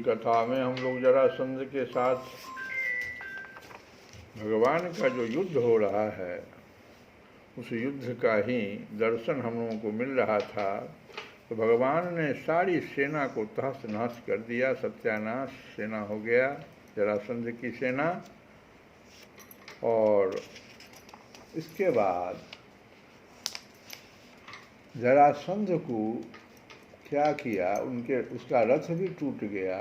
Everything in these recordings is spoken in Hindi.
कथा में हम लोग जरासंध के साथ भगवान का जो युद्ध हो रहा है उस युद्ध का ही दर्शन हम लोगों को मिल रहा था। तो भगवान ने सारी सेना को तहस नहस कर दिया, सत्यानाश सेना हो गया जरासंध की सेना। और इसके बाद जरासंध को क्या किया, उसका रथ भी टूट गया,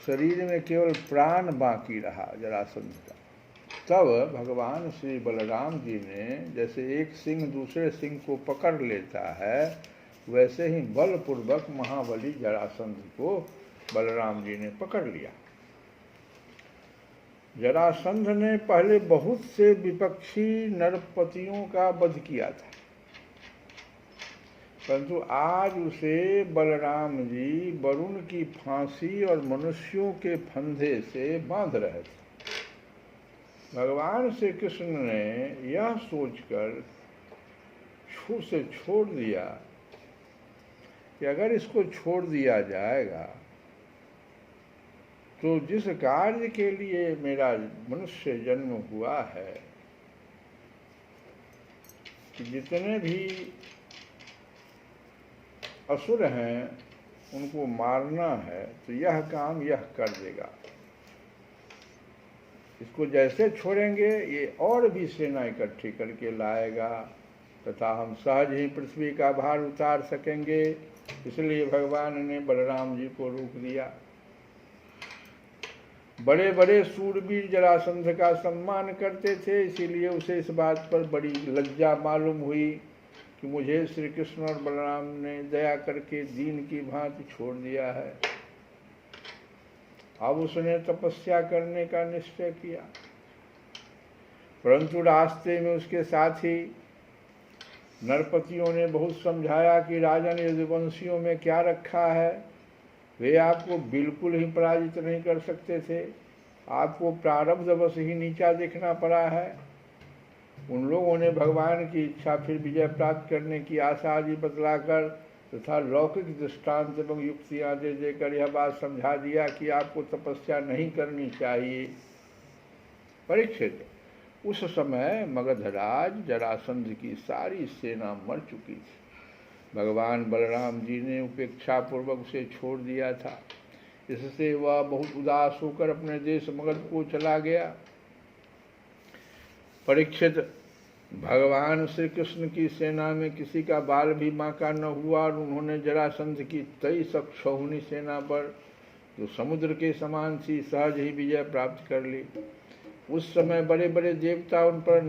शरीर में केवल प्राण बाकी रहा जरासंध का। तब भगवान श्री बलराम जी ने, जैसे एक सिंह दूसरे सिंह को पकड़ लेता है, वैसे ही बलपूर्वक महाबली जरासंध को बलराम जी ने पकड़ लिया। जरासंध ने पहले बहुत से विपक्षी नरपतियों का वध किया था, परंतु आज उसे बलराम जी वरुण की फांसी और मनुष्यों के फंदे से बांध रहे थे। भगवान श्री कृष्ण ने यह सोचकर उसे छोड़ दिया कि अगर इसको छोड़ दिया जाएगा तो जिस कार्य के लिए मेरा मनुष्य जन्म हुआ है, कि जितने भी असुर हैं उनको मारना है, तो यह काम यह कर देगा। इसको जैसे छोड़ेंगे ये और भी सेना इकट्ठी करके लाएगा तथा हम सहज ही पृथ्वी का भार उतार सकेंगे। इसलिए भगवान ने बलराम जी को रोक दिया। बड़े बड़े शूरवीर जरासंध का सम्मान करते थे, इसीलिए उसे इस बात पर बड़ी लज्जा मालूम हुई कि मुझे श्री कृष्ण और बलराम ने दया करके दीन की भांति छोड़ दिया है। अब उसने तपस्या करने का निश्चय किया, परंतु रास्ते में उसके साथी नरपतियों ने बहुत समझाया कि राजन यदुवंशियों में क्या रखा है, वे आपको बिल्कुल ही पराजित नहीं कर सकते थे, आपको प्रारब्धवश ही नीचा देखना पड़ा है। उन लोगों ने भगवान की इच्छा फिर विजय प्राप्त करने की आशा आदि बतलाकर तथा लौकिक दृष्टांत एवं युक्तियां दे देकर यह बात समझा दिया कि आपको तपस्या नहीं करनी चाहिए। परीक्षित, उस समय मगधराज जरासंध की सारी सेना मर चुकी थी। भगवान बलराम जी ने उपेक्षा पूर्वक उसे छोड़ दिया था। इससे वह बहुत उदास होकर अपने देश मगध को चला गया। परीक्षित, भगवान श्री कृष्ण की सेना में किसी का बाल भी बांका न हुआ और उन्होंने जरासंध की 23 अक्षौहिणी सेना पर, जो समुद्र के समान थी, सहज ही विजय प्राप्त कर ली। उस समय बड़े बड़े देवता उन पर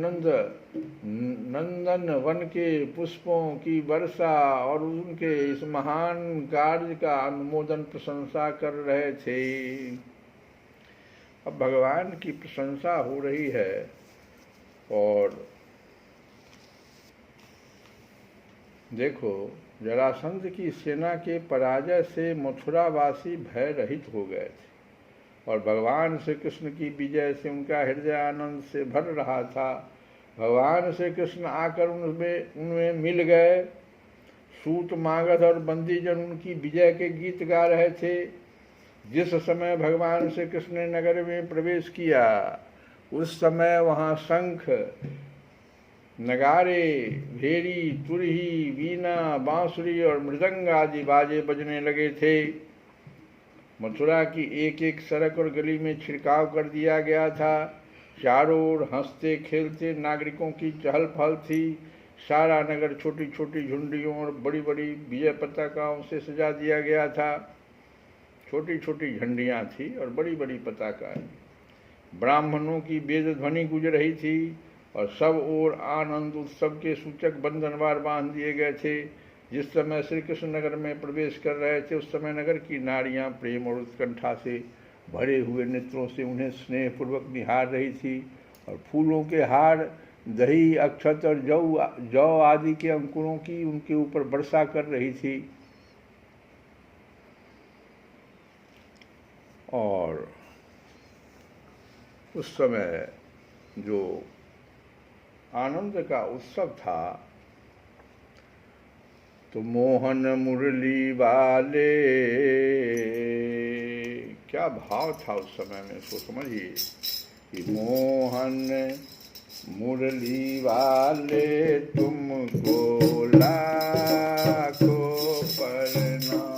नंदन वन के पुष्पों की वर्षा और उनके इस महान कार्य का अनुमोदन प्रशंसा कर रहे थे। अब भगवान की प्रशंसा हो रही है और देखो, जरासंध की सेना के पराजय से मथुरावासी भय रहित हो गए थे और भगवान श्री कृष्ण की विजय से उनका हृदय आनंद से भर रहा था। भगवान श्री कृष्ण आकर उनमें मिल गए। सूत, मागध और बंदीजन उनकी विजय के गीत गा रहे थे। जिस समय भगवान श्री कृष्ण ने नगर में प्रवेश किया, उस समय वहाँ शंख, नगारे, भेरी, तुरही, वीणा, बांसुरी और मृदंग आदि बाजे बजने लगे थे। मथुरा की एक एक सड़क और गली में छिड़काव कर दिया गया था। चारों ओर हंसते खेलते नागरिकों की चहल पहल थी। सारा नगर छोटी छोटी झुंडियों और बड़ी बड़ी विजय पताकाओं से सजा दिया गया था। छोटी छोटी झंडियाँ थी और बड़ी बड़ी पताकाएं। ब्राह्मणों की वेद ध्वनि गूंज रही थी और सब ओर आनंद उत्सव के सूचक बंधनवार बांध दिए गए थे। जिस समय श्री कृष्ण नगर में प्रवेश कर रहे थे, उस समय नगर की नारियां प्रेम और उत्कंठा से भरे हुए नेत्रों से उन्हें स्नेहपूर्वक निहार रही थी और फूलों के हार, दही, अक्षत और जौ आदि के अंकुरों की उनके ऊपर वर्षा कर रही थी। और उस समय जो आनंद का उत्सव था, तो मोहन मुरली वाले क्या भाव था उस समय में, इसको समझिए कि मोहन मुरली वाले तुमको लाखों प्रणाम।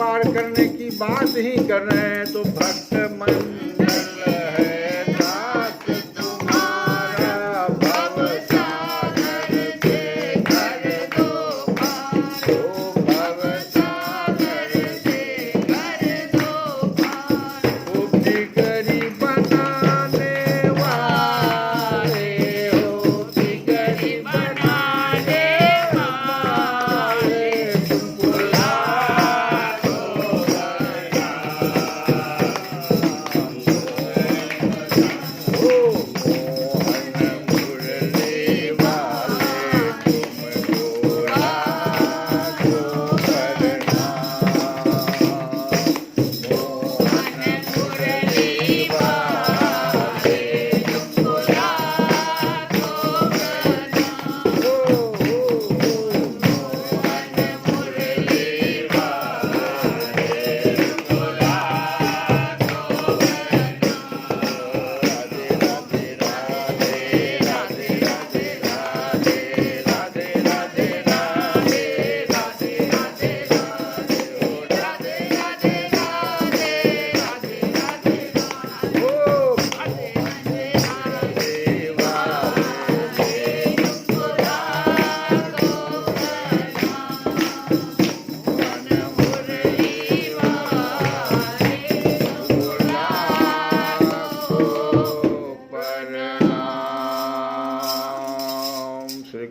पार करने की बात ही कर रहे हैं तो भक्त मंडल है दास तुम्हारा भव सागर से कर दो पार ओ भव सागर से कर दो पार ओ बिगड़ी बनाने वाले हो बिगड़ी बनाने वाले तुमको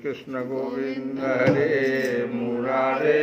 कृष्ण गोविंद हरे मुरारे